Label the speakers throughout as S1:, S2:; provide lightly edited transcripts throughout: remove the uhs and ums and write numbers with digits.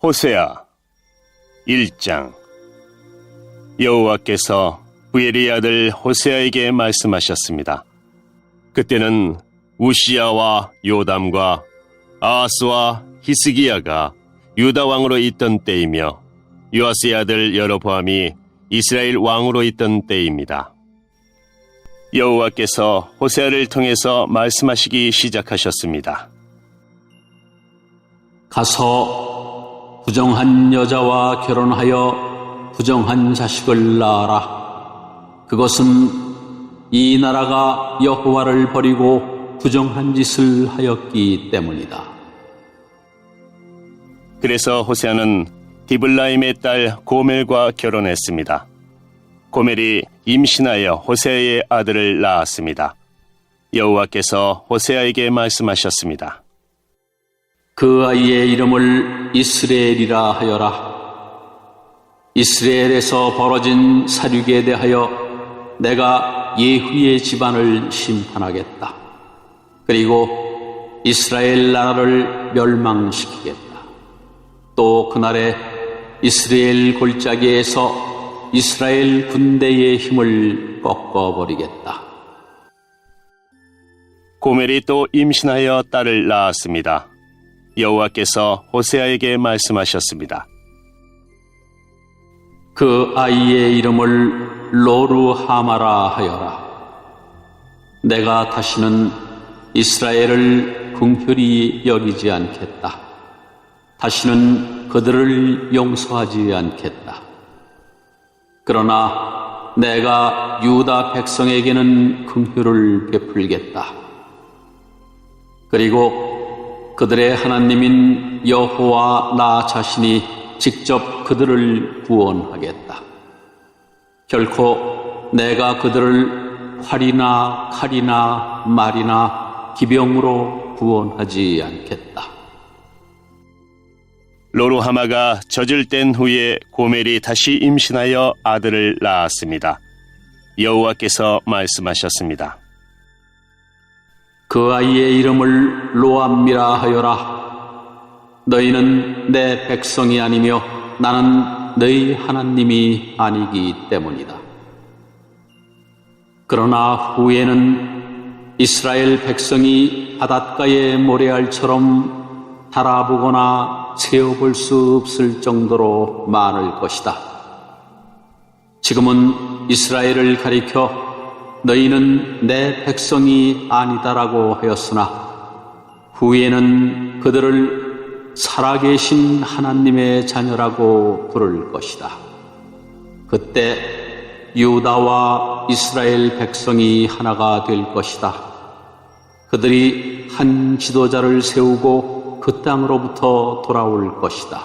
S1: 호세아 1장. 여호와께서 부엘의 아들 호세아에게 말씀하셨습니다. 그때는 우시야와 요담과 아하스와 히스기야가 유다 왕으로 있던 때이며 요아스의 아들 여로보암이 이스라엘 왕으로 있던 때입니다. 여호와께서 호세아를 통해서 말씀하시기 시작하셨습니다.
S2: 가서 부정한 여자와 결혼하여 부정한 자식을 낳아라. 그것은 이 나라가 여호와를 버리고 부정한 짓을 하였기 때문이다.
S1: 그래서 호세아는 디블라임의 딸 고멜과 결혼했습니다. 고멜이 임신하여 호세아의 아들을 낳았습니다. 여호와께서 호세아에게 말씀하셨습니다.
S2: 그 아이의 이름을 이스라엘이라 하여라. 이스라엘에서 벌어진 사륙에 대하여 내가 예후의 집안을 심판하겠다. 그리고 이스라엘 나라를 멸망시키겠다. 또 그날에 이스라엘 골짜기에서 이스라엘 군대의 힘을 꺾어버리겠다.
S1: 고멜이 또 임신하여 딸을 낳았습니다. 여호와께서 호세아에게 말씀하셨습니다.
S2: 그 아이의 이름을 로르하마라 하여라. 내가 다시는 이스라엘을 긍휼히 여기지 않겠다. 다시는 그들을 용서하지 않겠다. 그러나 내가 유다 백성에게는 긍휼을 베풀겠다. 그리고 그들의 하나님인 여호와 나 자신이 직접 그들을 구원하겠다. 결코 내가 그들을 활이나 칼이나 말이나 기병으로 구원하지 않겠다.
S1: 로르하마가 젖을 뗀 후에 고멜이 다시 임신하여 아들을 낳았습니다. 여호와께서 말씀하셨습니다.
S2: 그 아이의 이름을 로암미라 하여라. 너희는 내 백성이 아니며 나는 너희 하나님이 아니기 때문이다. 그러나 후에는 이스라엘 백성이 바닷가의 모래알처럼 달아보거나 세어볼 수 없을 정도로 많을 것이다. 지금은 이스라엘을 가리켜 너희는 내 백성이 아니다라고 하였으나 후에는 그들을 살아계신 하나님의 자녀라고 부를 것이다. 그때 유다와 이스라엘 백성이 하나가 될 것이다. 그들이 한 지도자를 세우고 그 땅으로부터 돌아올 것이다.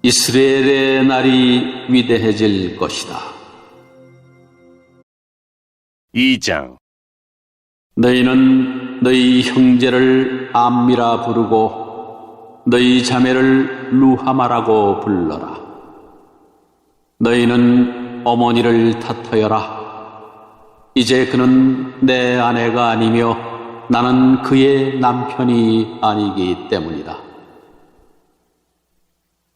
S2: 이스라엘의 날이 위대해질 것이다.
S1: 2장.
S2: 너희는 너희 형제를 암미라 부르고 너희 자매를 루하마라고 불러라. 너희는 어머니를 탓하여라. 이제 그는 내 아내가 아니며 나는 그의 남편이 아니기 때문이다.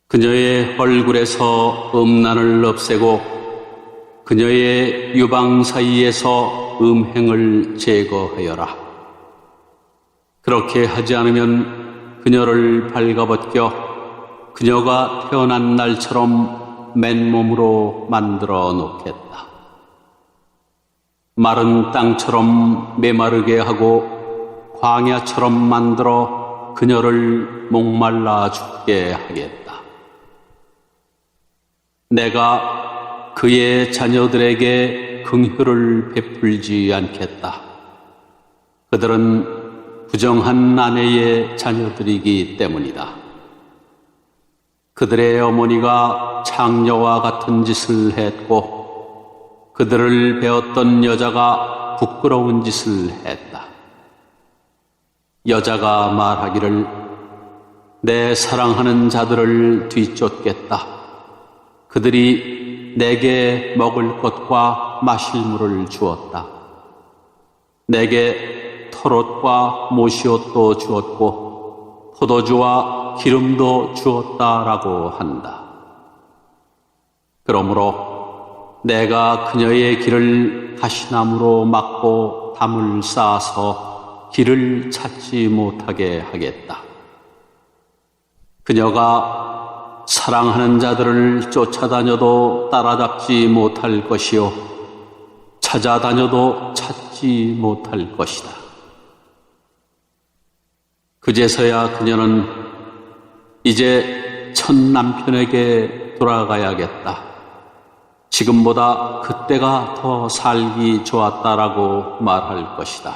S2: 그녀의 얼굴에서 음란을 없애고 그녀의 유방 사이에서 음행을 제거하여라. 그렇게 하지 않으면 그녀를 발가벗겨 그녀가 태어난 날처럼 맨몸으로 만들어 놓겠다. 마른 땅처럼 메마르게 하고 광야처럼 만들어 그녀를 목말라 죽게 하겠다. 내가 그의 자녀들에게 긍휼을 베풀지 않겠다. 그들은 부정한 아내의 자녀들이기 때문이다. 그들의 어머니가 창녀와 같은 짓을 했고 그들을 배웠던 여자가 부끄러운 짓을 했다. 여자가 말하기를 내 사랑하는 자들을 뒤쫓겠다. 그들이 내게 먹을 것과 마실 물을 주었다. 내게 털옷과 모시옷도 주었고 포도주와 기름도 주었다라고 한다. 그러므로 내가 그녀의 길을 가시나무로 막고 담을 쌓아서 길을 찾지 못하게 하겠다. 그녀가 사랑하는 자들을 쫓아다녀도 따라잡지 못할 것이요 찾아다녀도 찾지 못할 것이다. 그제서야 그녀는 이제 첫 남편에게 돌아가야겠다. 지금보다 그때가 더 살기 좋았다라고 말할 것이다.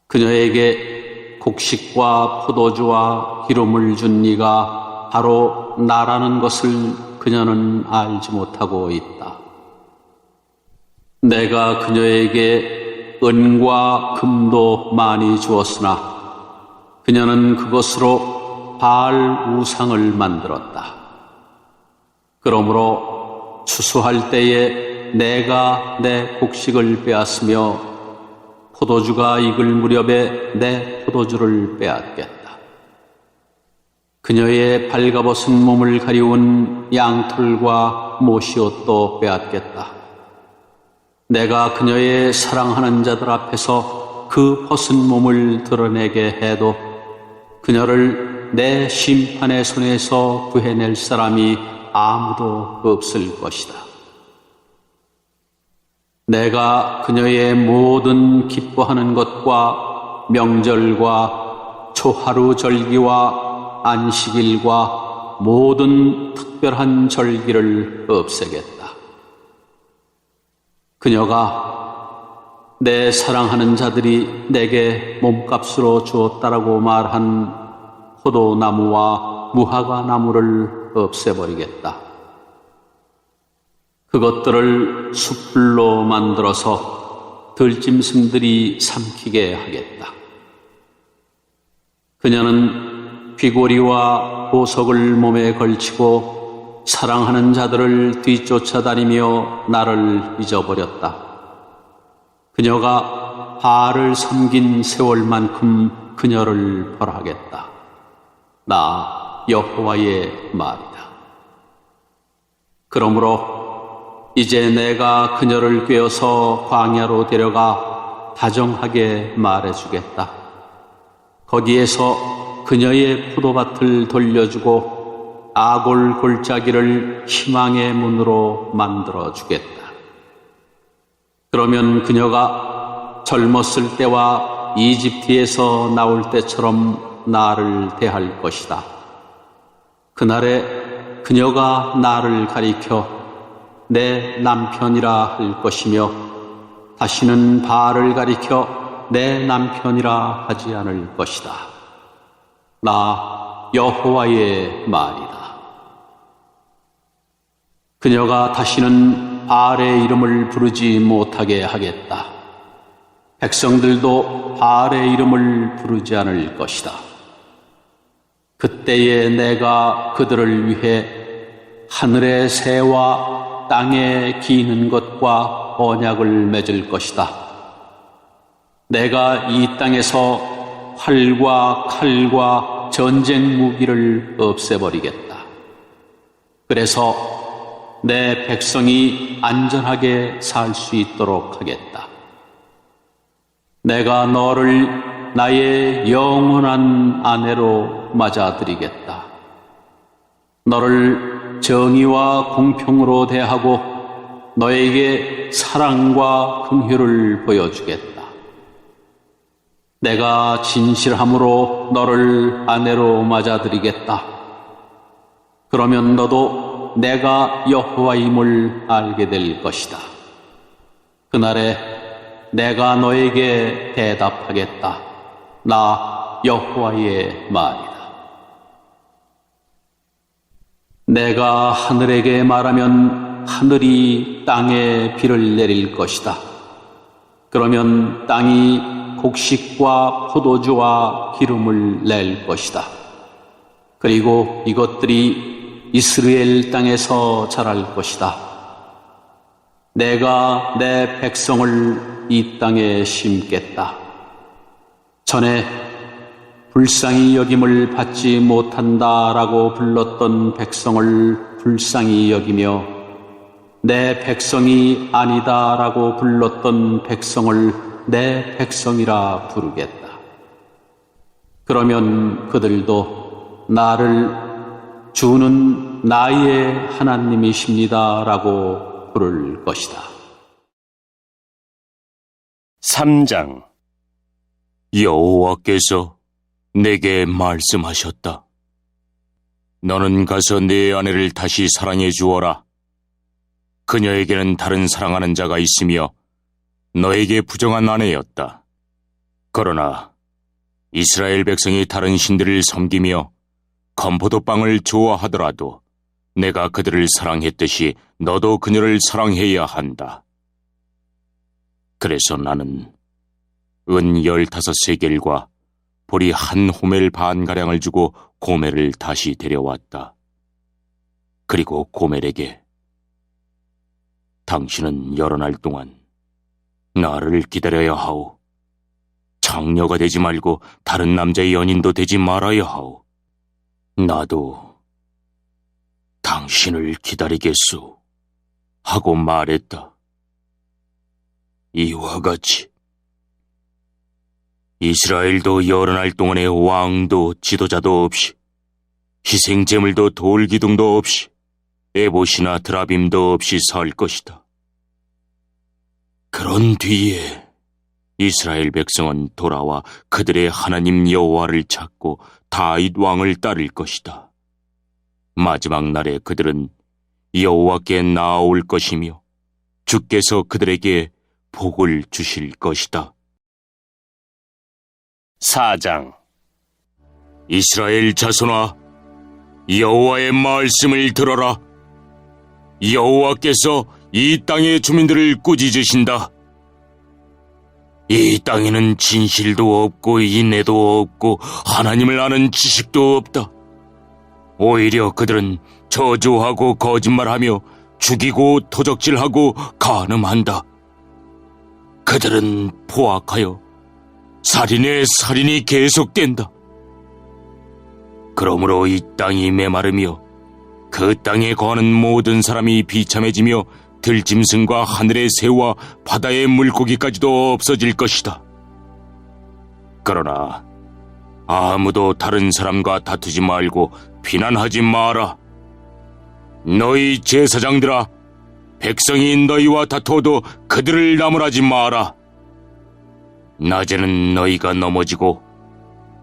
S2: 그녀에게 곡식과 포도주와 기름을 준 네가 바로 나라는 것을 그녀는 알지 못하고 있다. 내가 그녀에게 은과 금도 많이 주었으나 그녀는 그것으로 바알 우상을 만들었다. 그러므로 추수할 때에 내가 내 곡식을 빼앗으며 포도주가 익을 무렵에 내 포도주를 빼앗겠다. 그녀의 발가벗은 몸을 가리운 양털과 모시옷도 빼앗겠다. 내가 그녀의 사랑하는 자들 앞에서 그 벗은 몸을 드러내게 해도 그녀를 내 심판의 손에서 구해낼 사람이 아무도 없을 것이다. 내가 그녀의 모든 기뻐하는 것과 명절과 초하루 절기와 안식일과 모든 특별한 절기를 없애겠다. 그녀가 내 사랑하는 자들이 내게 몸값으로 주었다라고 말한 포도나무와 무화과 나무를 없애버리겠다. 그것들을 숯불로 만들어서 들짐승들이 삼키게 하겠다. 그녀는 귀고리와 보석을 몸에 걸치고 사랑하는 자들을 뒤쫓아다니며 나를 잊어버렸다. 그녀가 바알을 섬긴 세월만큼 그녀를 벌하겠다. 나 여호와의 말이다. 그러므로 이제 내가 그녀를 꿰어서 광야로 데려가 다정하게 말해주겠다. 거기에서 그녀의 포도밭을 돌려주고 아골 골짜기를 희망의 문으로 만들어주겠다. 그러면 그녀가 젊었을 때와 이집트에서 나올 때처럼 나를 대할 것이다. 그날에 그녀가 나를 가리켜 내 남편이라 할 것이며 다시는 바알을 가리켜 내 남편이라 하지 않을 것이다. 나 여호와의 말이다. 그녀가 다시는 바알의 이름을 부르지 못하게 하겠다. 백성들도 바알의 이름을 부르지 않을 것이다. 그때에 내가 그들을 위해 하늘의 새와 땅에 기는 것과 언약을 맺을 것이다. 내가 이 땅에서 활과 칼과 전쟁 무기를 없애버리겠다. 그래서 내 백성이 안전하게 살 수 있도록 하겠다. 내가 너를 나의 영원한 아내로 맞아들이겠다. 너를 정의와 공평으로 대하고 너에게 사랑과 긍휼을 보여주겠다. 내가 진실함으로 너를 아내로 맞아들이겠다. 그러면 너도 내가 여호와임을 알게 될 것이다. 그날에 내가 너에게 대답하겠다. 나 여호와의 말이다. 내가 하늘에게 말하면 하늘이 땅에 비를 내릴 것이다. 그러면 땅이 곡식과 포도주와 기름을 낼 것이다. 그리고 이것들이 이스라엘 땅에서 자랄 것이다. 내가 내 백성을 이 땅에 심겠다. 전에 불쌍히 여김을 받지 못한다라고 불렀던 백성을 불쌍히 여기며 내 백성이 아니다라고 불렀던 백성을 내 백성이라 부르겠다. 그러면 그들도 나를 주는 나의 하나님이십니다라고 부를 것이다.
S1: 3장.
S3: 여호와께서 내게 말씀하셨다. 너는 가서 네 아내를 다시 사랑해 주어라. 그녀에게는 다른 사랑하는 자가 있으며 너에게 부정한 아내였다. 그러나 이스라엘 백성이 다른 신들을 섬기며 건포도빵을 좋아하더라도 내가 그들을 사랑했듯이 너도 그녀를 사랑해야 한다. 그래서 나는 은 15세겔과 보리 1호멜 반가량을 주고 고멜을 다시 데려왔다. 그리고 고멜에게 당신은 여러 날 동안 나를 기다려야 하오. 장녀가 되지 말고 다른 남자의 연인도 되지 말아야 하오. 나도 당신을 기다리겠소 하고 말했다. 이와 같이 이스라엘도 여러 날 동안에 왕도 지도자도 없이 희생제물도 돌기둥도 없이 에봇이나 드라빔도 없이 살 것이다. 그런 뒤에 이스라엘 백성은 돌아와 그들의 하나님 여호와를 찾고 다윗 왕을 따를 것이다. 마지막 날에 그들은 여호와께 나아올 것이며 주께서 그들에게 복을 주실 것이다.
S1: 4장.
S3: 이스라엘 자손아, 여호와의 말씀을 들어라. 여호와께서 이 땅의 주민들을 꾸짖으신다. 이 땅에는 진실도 없고 인내도 없고 하나님을 아는 지식도 없다. 오히려 그들은 저주하고 거짓말하며 죽이고 도적질하고 간음한다. 그들은 포악하여 살인의 살인이 계속된다. 그러므로 이 땅이 메마르며 그 땅에 거하는 모든 사람이 비참해지며 들짐승과 하늘의 새와 바다의 물고기까지도 없어질 것이다. 그러나 아무도 다른 사람과 다투지 말고 비난하지 마라. 너희 제사장들아, 백성이 너희와 다투어도 그들을 나무라지 마라. 낮에는 너희가 넘어지고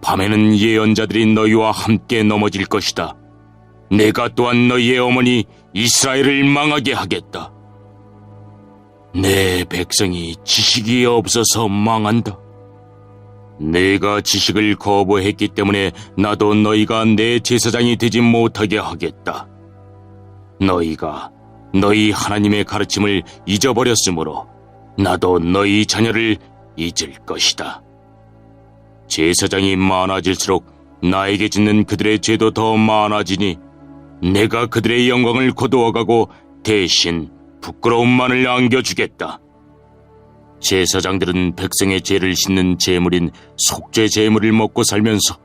S3: 밤에는 예언자들이 너희와 함께 넘어질 것이다. 내가 또한 너희의 어머니 이스라엘을 망하게 하겠다. 내 백성이 지식이 없어서 망한다. 내가 지식을 거부했기 때문에 나도 너희가 내 제사장이 되지 못하게 하겠다. 너희가 너희 하나님의 가르침을 잊어버렸으므로 나도 너희 자녀를 잊을 것이다. 제사장이 많아질수록 나에게 짓는 그들의 죄도 더 많아지니 내가 그들의 영광을 거두어가고 대신 부끄러움만을 안겨주겠다. 제사장들은 백성의 죄를 씻는 제물인 속죄 제물을 먹고 살면서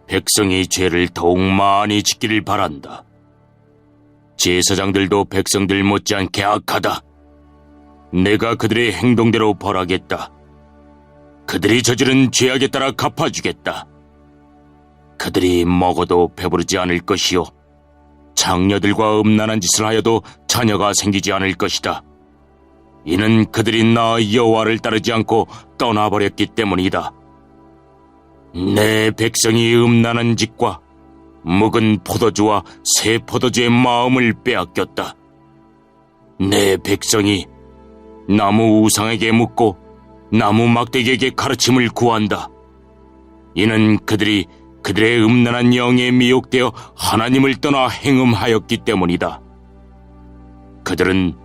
S3: 백성이 죄를 더욱 많이 짓기를 바란다. 제사장들도 백성들 못지않게 악하다. 내가 그들의 행동대로 벌하겠다. 그들이 저지른 죄악에 따라 갚아주겠다. 그들이 먹어도 배부르지 않을 것이요 장녀들과 음란한 짓을 하여도 자녀가 생기지 않을 것이다. 이는 그들이 나 여호와를 따르지 않고 떠나버렸기 때문이다. 내 백성이 음란한 짓과 묵은 포도주와 새 포도주의 마음을 빼앗겼다. 내 백성이 나무 우상에게 묻고 나무 막대기에게 가르침을 구한다. 이는 그들이 그들의 음란한 영에 미혹되어 하나님을 떠나 행음하였기 때문이다. 그들은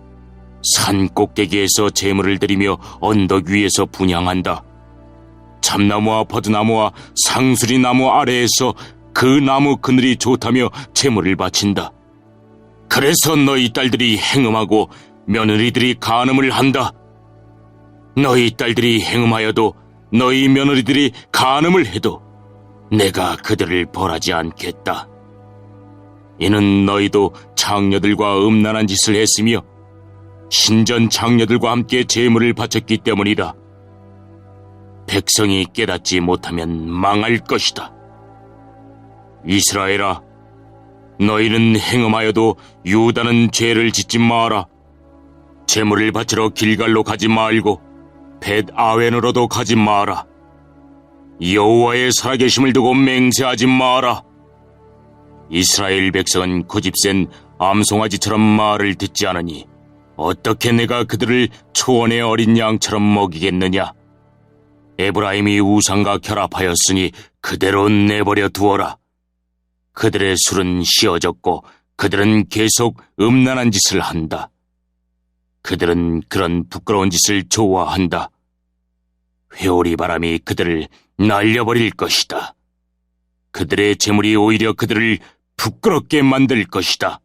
S3: 산 꼭대기에서 제물을 드리며 언덕 위에서 분향한다. 참나무와 버드나무와 상수리나무 아래에서 그 나무 그늘이 좋다며 제물을 바친다. 그래서 너희 딸들이 행음하고 며느리들이 간음을 한다. 너희 딸들이 행음하여도 너희 며느리들이 간음을 해도 내가 그들을 벌하지 않겠다. 이는 너희도 장녀들과 음란한 짓을 했으며 신전 장녀들과 함께 제물을 바쳤기 때문이다. 백성이 깨닫지 못하면 망할 것이다. 이스라엘아, 너희는 행음하여도 유다는 죄를 짓지 마라. 제물을 바치러 길갈로 가지 말고 벳 아웬으로도 가지 마라. 여호와의 살아계심을 두고 맹세하지 마라. 이스라엘 백성은 고집센 암송아지처럼 말을 듣지 않으니 어떻게 내가 그들을 초원의 어린 양처럼 먹이겠느냐? 에브라임이 우상과 결합하였으니 그대로 내버려 두어라. 그들의 술은 쉬어졌고 그들은 계속 음란한 짓을 한다. 그들은 그런 부끄러운 짓을 좋아한다. 회오리 바람이 그들을 날려버릴 것이다. 그들의 재물이 오히려 그들을 부끄럽게 만들 것이다.